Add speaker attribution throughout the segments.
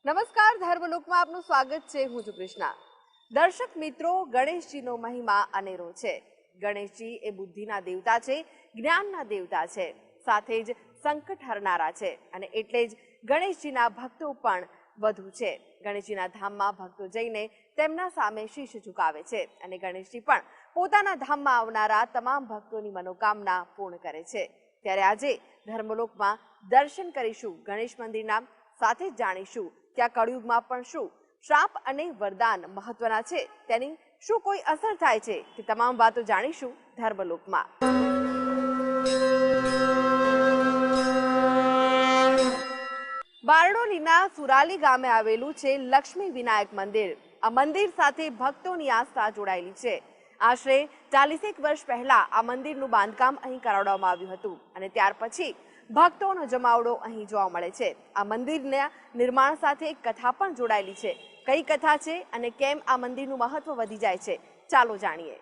Speaker 1: નમસ્કાર, ધર્મલોકમાં આપનું સ્વાગત છે। હું છું કૃષ્ણા। દર્શક મિત્રો, ગણેશજીનો મહિમા અનેરો છે। ગણેશજી એ બુદ્ધિના દેવતા છે, જ્ઞાનના દેવતા છે, સાથે જ સંકટ હરનારા છે અને એટલે જ ગણેશજીના ભક્તો પણ વધુ છે। ગણેશજીના ધામમાં ભક્તો જઈને તેમના સામે શીશ ઝુકાવે છે અને ગણેશજી પણ પોતાના ધામમાં આવનારા તમામ ભક્તોની મનોકામના પૂર્ણ કરે છે। ત્યારે આજે ધર્મલોકમાં દર્શન કરીશું ગણેશ મંદિરના, સાથે જ જાણીશું ત્યાં કળયુગમાં પણ શું શ્રાપ અને વરદાન મહત્વના છે, તેની શું કોઈ અસર થાય છે, તે તમામ વાતો જાણીશું ધર્મલોકમાં। બારડોલીના સુરાલી ગામે આવેલું છે લક્ષ્મી વિનાયક મંદિર। આ મંદિર સાથે ભક્તોની આસ્થા જોડાયેલી છે। આશરે 40 વર્ષ પહેલા આ મંદિરનું બાંધકામ અહીં કરાવવામાં આવ્યું હતું અને ત્યાર પછી ભક્તોનો જમાવડો અહીં જોવા મળે છે। આ મંદિરના નિર્માણ સાથે એક કથા પણ જોડાયેલી છે। કઈ કથા છે અને કેમ આ મંદિરનું મહત્વ વધી જાય છે, ચાલો જાણીએ।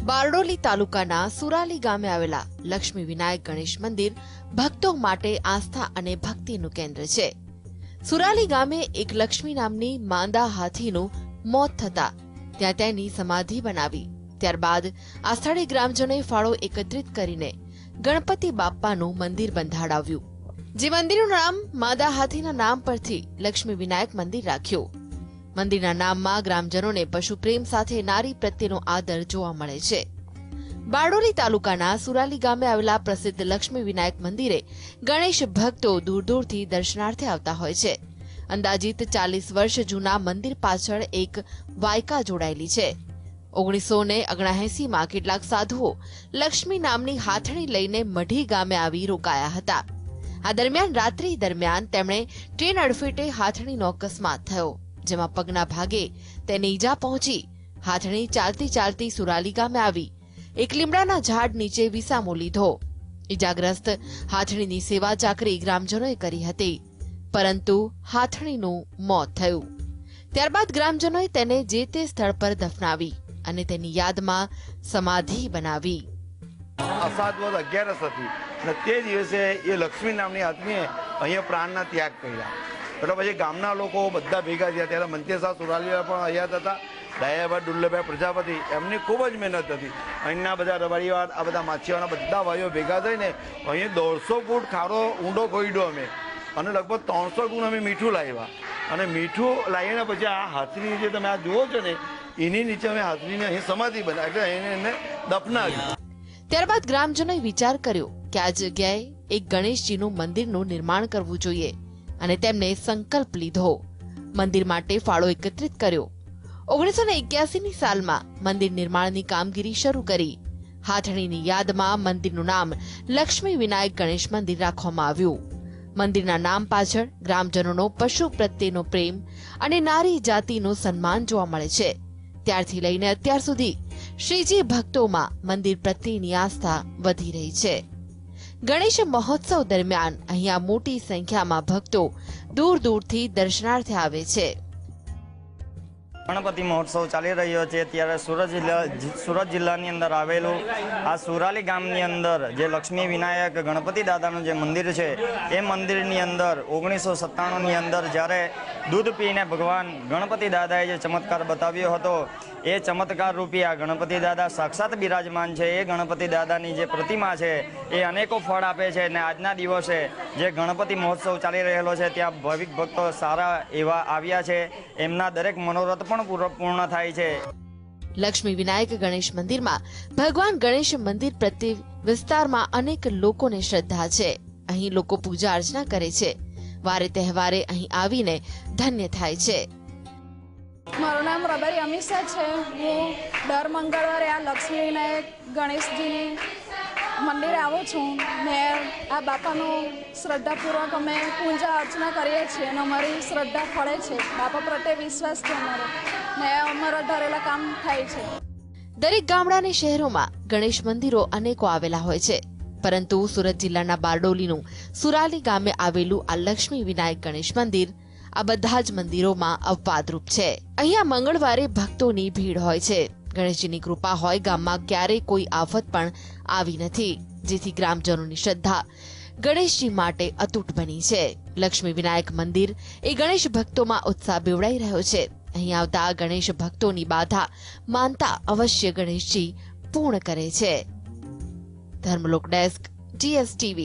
Speaker 1: બારડોલી તાલુકાના સુરાલી ગામે આવેલા લક્ષ્મી વિનાયક ગણેશ મંદિર ભક્તો માટે આસ્થા અને ભક્તિનું કેન્દ્ર છે। સુરાલી ગામે એક લક્ષ્મી નામની માંદા હાથીનું મોત થતા ત્યાં તેની સમાધિ બનાવી। ત્યારબાદ આ સ્થળે ગ્રામજનોએ ફાળો એકત્રિત કરીને ગણપતિ બાપ્પાનું મંદિર બંધાડાવ્યું, જે મંદિરનું નામ માંદા હાથીના નામ પરથી લક્ષ્મી વિનાયક મંદિર રાખ્યું। મંદિરના નામમાં ગ્રામજનોને પશુ પ્રેમ સાથે નારી પ્રત્યેનો આદર જોવા મળે છે। બારડોલી તાલુકાના સુરાલી ગામે આવેલા પ્રસિદ્ધ લક્ષ્મી વિનાયક મંદિરે ગણેશ ભક્તો દૂર દૂરથી દર્શનાર્થે આવતા હોય છે। અંદાજિત 40 વર્ષ જૂના મંદિર પાછળ એક વાયકા જોડાયેલી છે। 1979માં કેટલાક સાધુઓ લક્ષ્મી નામની હાથણી લઈને મઢી ગામે આવી રોકાયા હતા। આ દરમિયાન રાત્રિ દરમિયાન તેમણે ટ્રેન અડફેટે હાથણીનો અકસ્માત થયો, જેમાં પગના ભાગે તેને ઈજા પહોંચી। હાથણી ચાલતી ચાલતી સુરાલી ગામે આવી એક લીમડાના ઝાડ નીચે વિસામો લીધો। ઈજાગ્રસ્ત હાથણીની સેવા ચાકરી ગ્રામજનોએ કરી હતી, પરંતુ હાથણીનું મોત થયું। ત્યારબાદ ગ્રામજનોએ તેને જે તે સ્થળ પર દફનાવી અને તેની યાદમાં સમાધિ બનાવી।
Speaker 2: અષાઢ 11 હતી અને તે દિવસે એ લક્ષ્મી નામની હાથમીએ અહીંયા પ્રાણના ત્યાગ કર્યા। એટલે પછી ગામના લોકો બધા ભેગા થયા। ત્યારે મંત્રીસાહ સુરાલીલા પણ અહીંયા હતા, દયાભાઈ દુર્લભભાઈ પ્રજાપતિ, એમની ખૂબ જ મહેનત હતી। અહીંના બધા રબારીવાડ, આ બધા માછીવાના બધા ભાઈઓ ભેગા થઈને અહીંયા 150 ફૂટ ખાડો ઊંડો ખોઈડો અમે અને લગભગ 300 ગુણ અમે મીઠું લાવ્યા અને મીઠું લાવીને પછી આ હાથની જે તમે આ જુઓ છો ને એની નીચે અમે હાથની અહીં સમાધિ બનાવી, એટલે એને દફનાવી।
Speaker 1: ત્યારબાદ ગ્રામજનોએ વિચાર કર્યો કે આ જગ્યાએ એક ગણેશજીનું મંદિરનું નિર્માણ કરવું જોઈએ અને તેમને સંકલ્પ લીધો, મંદિર માટે ફાળો એકત્રિત કર્યો। 1981ની સાલમાં મંદિર નિર્માણની કામગીરી શરૂ કરી। હાથણીની યાદમાં મંદિરનું નામ લક્ષ્મી વિનાયક ગણેશ મંદિર રાખવામાં આવ્યું। મંદિરના નામ પાછળ ગ્રામજનોનો પશુ પ્રત્યેનો પ્રેમ અને નારી જાતિનું સન્માન જોવા મળે છે। ત્યારથી લઈને અત્યાર સુધી શ્રીજી ભક્તોમાં મંદિર પ્રત્યેની આસ્થા વધી રહી છે। ગણેશ મહોત્સવ દરમિયાન અહીંયા મોટી સંખ્યામાં ભક્તો દૂર દૂરથી દર્શનાર્થે આવે છે।
Speaker 3: ગણપતિ મહોત્સવ ચાલી રહ્યો છે ત્યારે સુરત જિલ્લાની અંદર આવેલું આ સુરાલી ગામની અંદર જે લક્ષ્મી વિનાયક ગણપતિ દાદાનું જે મંદિર છે એ મંદિરની અંદર 1997ની અંદર જ્યારે દૂધ પીને ભગવાન ગણપતિ દાદાએ જે ચમત્કાર બતાવ્યો હતો એ ચમત્કાર રૂપી આ ગણપતિ દાદા સાક્ષાત બિરાજમાન છે। એ ગણપતિ દાદાની જે પ્રતિમા છે એ અનેકો ફળ આપે છે અને આજના દિવસે જે ગણપતિ મહોત્સવ ચાલી રહેલો છે ત્યાં ભાવિક ભક્તો સારા એવા આવ્યા છે, એમના દરેક મનોરથ પણ પૂર્ણ થાય છે।
Speaker 1: લક્ષ્મી વિનાયક ગણેશ મંદિરમાં ભગવાન ગણેશ મંદિર પ્રત્યે વિસ્તારમાં અનેક લોકોને શ્રદ્ધા છે। અહીં લોકો પૂજા અર્ચના કરે છે, વારે તહેવારે અહીં આવીને ધન્ય થાય છે।
Speaker 4: મારું નામ રબારી અમીષા છે। હું દર મંગળવારે આ લક્ષ્મી વિનાયક ગણેશજીની મંદિરે આવું છું ને આ બાપાનું શ્રદ્ધાપૂર્વક અમે પૂજા અર્ચના કરીએ છીએ અને અમારી શ્રદ્ધા ફળે છે। બાપા પ્રત્યે વિશ્વાસ છે અમારો ને અમારા ધારેલા કામ થાય છે।
Speaker 1: દરેક ગામડા અને શહેરોમાં ગણેશ મંદિરો અનેકો આવેલા હોય છે, પરંતુ સુરત જિલ્લાના બારડોલીનું સુરાલી ગામે આવેલું આ લક્ષ્મી વિનાયક ગણેશ મંદિર આ બધા જ મંદિરોમાં અપવાદરૂપ છે. અહીંયા મંગળવારે ભક્તોની ભીડ હોય છે. ગણેશજીની કૃપા હોય ગામમાં ક્યારેય કોઈ આફત પણ આવી નથી, જેથી ગ્રામજનોની શ્રદ્ધા ગણેશજી માટે અતૂટ બની છે. લક્ષ્મી વિનાયક મંદિર એ ગણેશ ભક્તોમાં ઉત્સાહ બેવડાઈ રહ્યો છે. અહીં આવતા ગણેશ ભક્તોની બાધા માનતા અવશ્ય ગણેશજી પૂર્ણ કરે છે. Dharmalok desk, GSTV.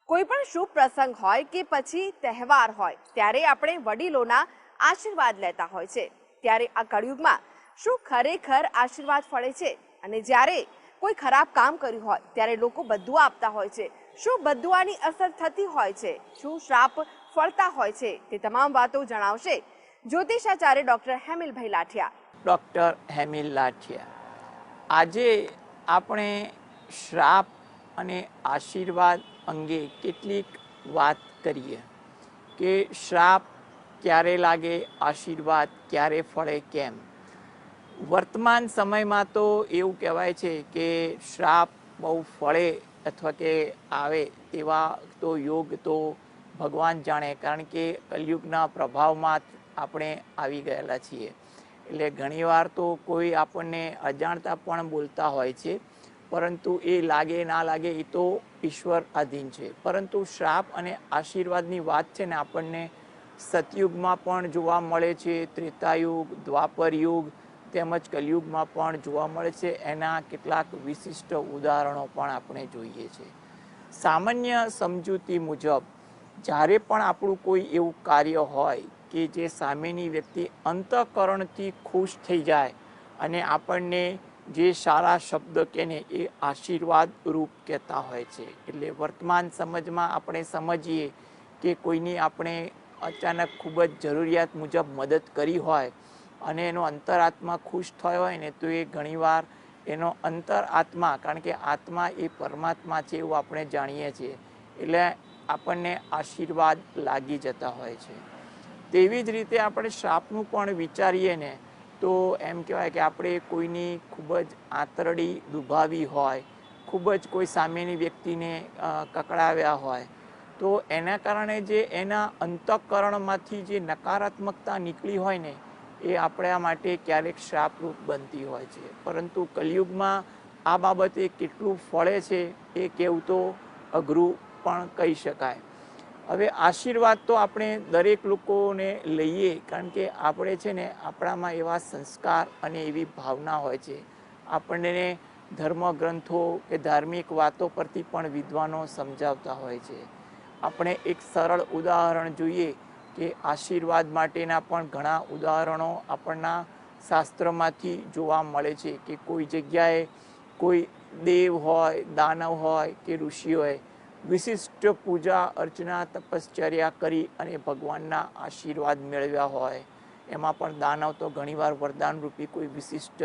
Speaker 5: કોઈ પણ શુભ પ્રસંગ હોય કે પછી તહેવાર હોય ત્યારે આપણે વડીલોના આશીર્વાદ લેતા હોય છે. ત્યારે આ કળિયુગમાં શું ખરેખર આશીર્વાદ ફળે છે? અને જ્યારે કોઈ ખરાબ કામ કર્યું હોય ત્યારે લોકો બદુઆ આપતા હોય છે. શું બદુઆની અસર થતી હોય છે? શું શ્રાપ ફળતા હોય છે? તે તમામ વાતો જણાવશે જ્યોતિષાચાર્ય ડોક્ટર હેમિલભાઈ લાઠિયા.
Speaker 6: ડૉક્ટર હેમિલ લાઠિયા. આજે આપણે શ્રાપ અને આશીર્વાદ અંગે કેટલીક વાત કરીએ કે શ્રાપ ક્યારે લાગે, આશીર્વાદ ક્યારે ફળે, કેમ. વર્તમાન સમયમાં તો એવું કહેવાય છે કે શ્રાપ બહુ ફળે અથવા કે આવે તેવા તો યોગ તો ભગવાન જાણે, કારણ કે કલયુગના પ્રભાવમાં આપણે આવી ગયેલા છીએ. એટલે ઘણીવાર તો કોઈ આપણને અજાણતા પણ બોલતા હોય છે, પરંતુ એ લાગે ના લાગે એ તો ઈશ્વર આધીન છે. પરંતુ શ્રાપ અને આશીર્વાદની વાત છે ને આપણને સતયુગમાં પણ જોવા મળે છે, ત્રેતાયુગ, દ્વાપર યુગ તેમજ કલયુગમાં પણ જોવા મળે છે. એના કેટલાક વિશિષ્ટ ઉદાહરણો પણ આપણે જોઈએ છે. સામાન્ય સમજૂતી મુજબ જ્યારે પણ આપણું કોઈ એવું કાર્ય હોય કે જે સામેની વ્યક્તિ અંતઃકરણથી ખુશ થઈ જાય અને આપણને જે સારા શબ્દ કે ને એ આશીર્વાદ રૂપ કહેતા હોય છે. એટલે વર્તમાન સમજમાં આપણે સમજીએ કે કોઈની આપણે અચાનક ખૂબ જ જરૂરિયાત મુજબ મદદ કરી હોય અને એનો અંતરાત્મા ખુશ થયો હોય ને તો એ ઘણીવાર એનો અંતરાત્મા, કારણ કે આત્મા એ પરમાત્મા છે એવું આપણે જાણીએ છીએ, એટલે આપણને આશીર્વાદ લાગી જતા હોય છે. તેવી જ રીતે આપણે શ્રાપનું પણ વિચારીએ ને તો એમ કહેવાય કે આપણે કોઈની ખૂબ જ આંતરડી દુભાવી હોય, ખૂબ જ કોઈ સામેની વ્યક્તિને કકડાવ્યા હોય, તો એના કારણે જે એના અંતઃકરણમાંથી જે નકારાત્મકતા નીકળી હોય ને એ આપણા માટે ક્યારેક શ્રાપરૂપ બનતી હોય છે. પરંતુ કલયુગમાં આ બાબતે કેટલું ફળે છે એ કહેવું તો અઘરું પણ કહી શકાય. હવે આશીર્વાદ તો આપણે દરેક લોકોને લઈએ, કારણ કે આપણે છે ને આપણામાં એવા સંસ્કાર અને એવી ભાવના હોય છે. આપણને ધર્મગ્રંથો કે ધાર્મિક વાતો પરથી પણ વિદ્વાનો સમજાવતા હોય છે. આપણે એક સરળ ઉદાહરણ જોઈએ કે આશીર્વાદ માટેના પણ ઘણા ઉદાહરણો આપણના શાસ્ત્રમાંથી જોવા મળે છે કે કોઈ જગ્યાએ કોઈ દેવ હોય, દાનવ હોય કે ઋષિ હોય, વિશિષ્ટ પૂજા અર્ચના તપશ્ચર્યા કરી અને ભગવાનના આશીર્વાદ મેળવ્યા હોય. એમાં પણ દાનવ તો ઘણીવાર વરદાનરૂપી કોઈ વિશિષ્ટ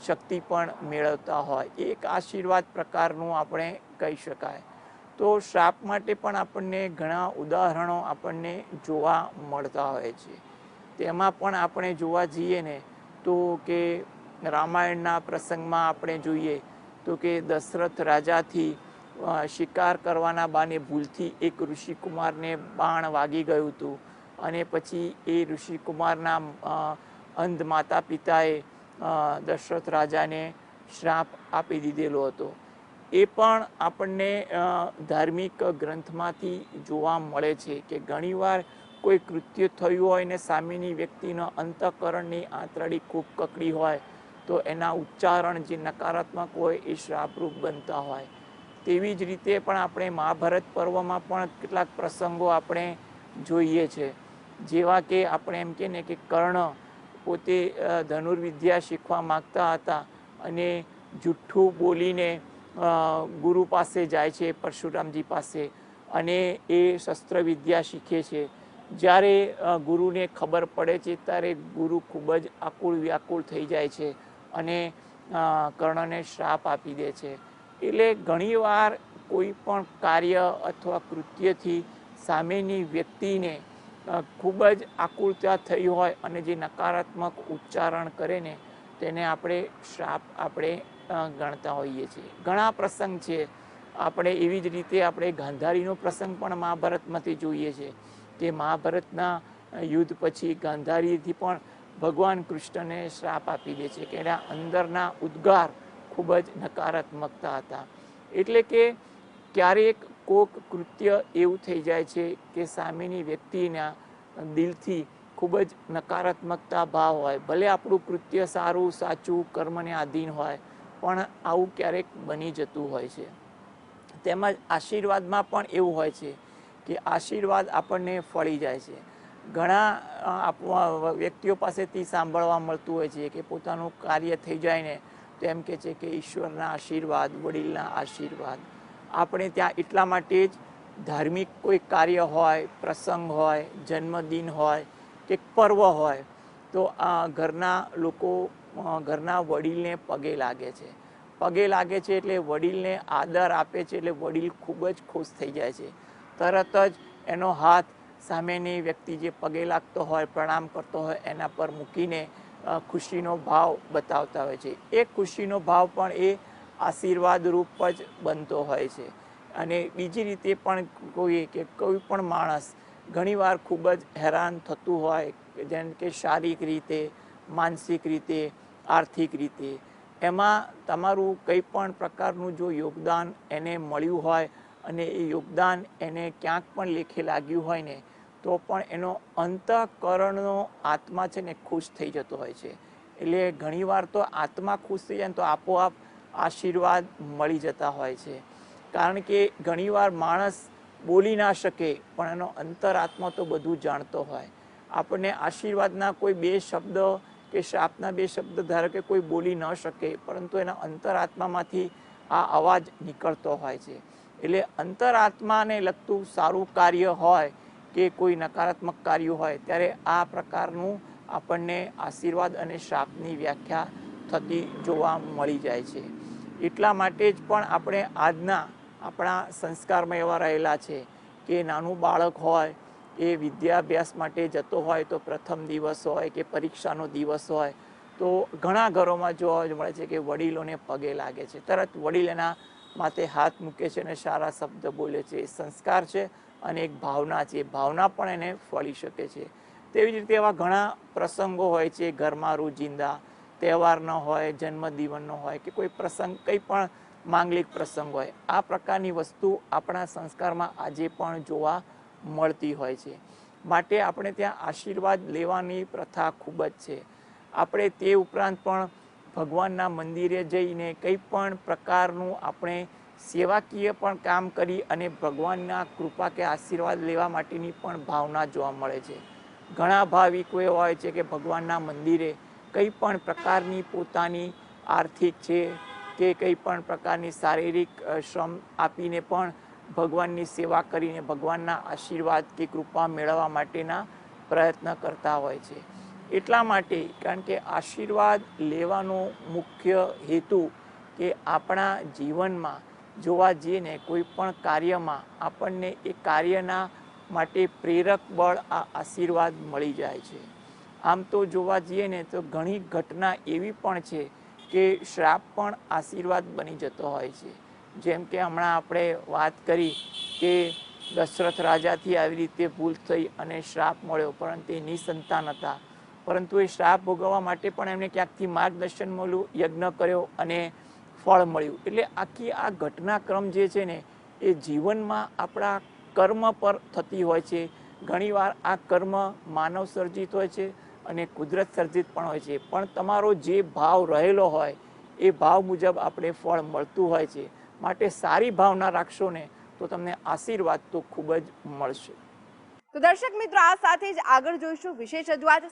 Speaker 6: શક્તિ પણ મેળવતા હોય. એક આશીર્વાદ પ્રકારનું આપણે કહી શકાય. તો શ્રાપ માટે પણ આપણને ઘણા ઉદાહરણો આપણને જોવા મળતા હોય છે. તેમાં પણ આપણે જોવા જઈએ ને તો કે રામાયણના પ્રસંગમાં આપણે જોઈએ તો કે દશરથ રાજાથી શિકાર કરવાના બાને ભૂલથી એક ઋષિકુમારને બાણ વાગી ગયું હતું અને પછી એ ઋષિકુમારના અંધ માતા પિતાએ દશરથ રાજાને શ્રાપ આપી દીધેલો હતો. એ પણ આપણને ધાર્મિક ગ્રંથમાંથી જોવા મળે છે કે ઘણીવાર કોઈ કૃત્ય થયું હોય ને સામેની વ્યક્તિનો અંતઃકરણની આંતરડી ખૂબ કકડી હોય તો એના ઉચ્ચારણ જે નકારાત્મક હોય એ શ્રાપરૂપ બનતા હોય. તેવી જ રીતે પણ આપણે મહાભારત પર્વમાં પણ કેટલાક પ્રસંગો આપણે જોઈએ છે. જેવા કે આપણે એમ કહીએ ને કે કર્ણ પોતે ધનુર્વિદ્યા શીખવા માગતા હતા અને જુઠ્ઠું બોલીને ગુરુ પાસે જાય છે, પરશુરામજી પાસે, અને એ શસ્ત્રવિદ્યા શીખે છે. જ્યારે ગુરુને ખબર પડે છે ત્યારે ગુરુ ખૂબ જ આકુળ વ્યાકુળ થઈ જાય છે અને કર્ણને શ્રાપ આપી દે છે. એટલે ઘણીવાર કોઈ પણ કાર્ય અથવા કૃત્યથી સામેની વ્યક્તિને ખૂબ જ આકુળતા થઈ હોય અને જે નકારાત્મક ઉચ્ચારણ કરે ને તેને આપણે શ્રાપ આપણે ગણતા હોઈએ છીએ. ઘણા પ્રસંગ છે આપણે એવી જ રીતે આપણે ગાંધારીનો પ્રસંગ પણ મહાભારતમાંથી જોઈએ છે કે મહાભારતના યુદ્ધ પછી ગાંધારીથી પણ ભગવાન કૃષ્ણને શ્રાપ આપી દે છે કે એના અંદરના ઉદ્ગાર ખૂબ જ નકારાત્મકતા હતા. એટલે કે ક્યારેક કોક કૃત્ય એવું થઈ જાય છે કે સામેની વ્યક્તિના દિલથી ખૂબ જ નકારાત્મકતા ભાવ હોય, ભલે આપણું કૃત્ય સારું સાચું કર્મને આધીન હોય, પણ આવું ક્યારેક બની જતું હોય છે. તેમજ આશીર્વાદમાં પણ એવું હોય છે કે આશીર્વાદ આપણને ફળી જાય છે. ઘણા વ્યક્તિઓ પાસેથી સાંભળવા મળતું હોય છે કે પોતાનું કાર્ય થઈ જાય ને તો એમ કહે છે કે ઈશ્વરના આશીર્વાદ, વડીલના આશીર્વાદ. આપણે ત્યાં એટલા માટે જ ધાર્મિક કોઈ કાર્ય હોય, પ્રસંગ હોય, જન્મદિન હોય કે પર્વ હોય તો આ ઘરના લોકો ઘરના વડીલને પગે લાગે છે. પગે લાગે છે એટલે વડીલને આદર આપે છે એટલે વડીલ ખૂબ જ ખુશ થઈ જાય છે. તરત જ એનો હાથ સામેની વ્યક્તિ જે પગે લાગતો હોય, પ્રણામ કરતો હોય એના પર મૂકીને ખુશીનો ભાવ બતાવતા હોય છે. એ ખુશીનો ભાવ પણ એ આશીર્વાદ રૂપ જ બનતો હોય છે. અને બીજી રીતે પણ કોઈ પણ માણસ ઘણીવાર ખૂબ જ હેરાન થતું હોય, જેમ કે શારીરિક રીતે, માનસિક રીતે, આર્થિક રીતે, એમાં તમારું કંઈ પણ પ્રકારનું જો યોગદાન એને મળ્યું હોય અને એ યોગદાન એને ક્યાંક પણ લેખે લાગ્યું હોય ને તો પણ એનો અંતઃકરણનો આત્મા છે ને ખુશ થઈ જતો હોય છે. એટલે ઘણીવાર તો આત્મા ખુશ થઈ જાય તો આપોઆપ આશીર્વાદ મળી જતા હોય છે. કારણ કે ઘણીવાર માણસ બોલી ના શકે પણ એનો અંતરાત્મા તો બધું જાણતો હોય. આપણને આશીર્વાદના કોઈ બે શબ્દ કે શ્રાપના બે શબ્દ ધારો કે કોઈ બોલી ન શકે પરંતુ એના અંતરાત્મામાંથી આ અવાજ નીકળતો હોય છે. એટલે અંતરાત્માને લગતું સારું કાર્ય હોય કે કોઈ નકારાત્મક કાર્ય હોય ત્યારે આ પ્રકારનું આપણને આશીર્વાદ અને શ્રાપની વ્યાખ્યા થતી જોવા મળી જાય છે. એટલા માટે જ પણ આપણે આજના આપણા સંસ્કારમાં એવા રહેલા છે કે નાનું બાળક હોય એ વિદ્યાભ્યાસ માટે જતો હોય તો પ્રથમ દિવસ હોય કે પરીક્ષાનો દિવસ હોય તો ઘણા ઘરોમાં જોવા મળે છે કે વડીલોને પગે લાગે છે. તરત વડીલ એના માથે હાથ મૂકે છે અને સારા શબ્દ બોલે છે. એ સંસ્કાર છે અને એક ભાવના છે. ભાવના પણ એને ફળી શકે છે. તેવી જ રીતે એવા ઘણા પ્રસંગો હોય છે ઘરમાં રોજિંદા, તહેવારનો હોય, જન્મદિવસનો હોય કે કોઈ પ્રસંગ, કંઈ પણ માંગલિક પ્રસંગ હોય. આ પ્રકારની વસ્તુ આપણા સંસ્કારમાં આજે પણ જોવા મળતી હોય છે. માટે આપણે ત્યાં આશીર્વાદ લેવાની પ્રથા ખૂબ જ છે. આપણે તે ઉપરાંત પણ ભગવાનના મંદિરે જઈને કંઈ પણ પ્રકારનું આપણે સેવાકીય પણ કામ કરી અને ભગવાનના કૃપા કે આશીર્વાદ લેવા માટેની પણ ભાવના જોવા મળે છે. ઘણા ભાવિકો એવા હોય છે કે ભગવાનના મંદિરે કંઈ પણ પ્રકારની પોતાની આર્થિક છે કે કંઈ પણ પ્રકારની શારીરિક શ્રમ આપીને પણ ભગવાનની સેવા કરીને ભગવાનના આશીર્વાદ કે કૃપા મેળવવા માટેના પ્રયત્ન કરતા હોય છે. એટલા માટે કારણ કે આશીર્વાદ લેવાનો મુખ્ય હેતુ કે આપણા જીવનમાં જોવા જઈએ ને કોઈ પણ કાર્યમાં આપણને એ કાર્યના માટે પ્રેરક બળ આ આશીર્વાદ મળી જાય છે. આમ તો જોવા જઈએ ને તો ઘણી ઘટના એવી પણ છે કે શ્રાપ પણ આશીર્વાદ બની જતો હોય છે. જેમ કે હમણાં આપણે વાત કરી કે દશરથ રાજાથી આવી રીતે ભૂલ થઈ અને શ્રાપ મળ્યો, પરંતુ એ નિસંતાન હતા. પરંતુ એ શ્રાપ ભોગવવા માટે પણ એમને ક્યાંકથી માર્ગદર્શન મળ્યું, યજ્ઞ કર્યો અને ફળ મળ્યું. એટલે આખી આ ઘટનાક્રમ જે છે ને એ જીવનમાં આપણા કર્મ પર થતી હોય છે. ઘણીવાર આ કર્મ માનવ સર્જિત હોય છે અને કુદરત સર્જિત પણ હોય છે. પણ તમારો જે ભાવ રહેલો હોય એ ભાવ મુજબ આપણે ફળ મળતું હોય છે. માટે સારી ભાવના રાખશો ને તો તમને આશીર્વાદ તો ખૂબ જ મળશે.
Speaker 5: તો દર્શક મિત્રો, આ સાથે જ આગળ જોઈશું વિશેષ રજૂઆત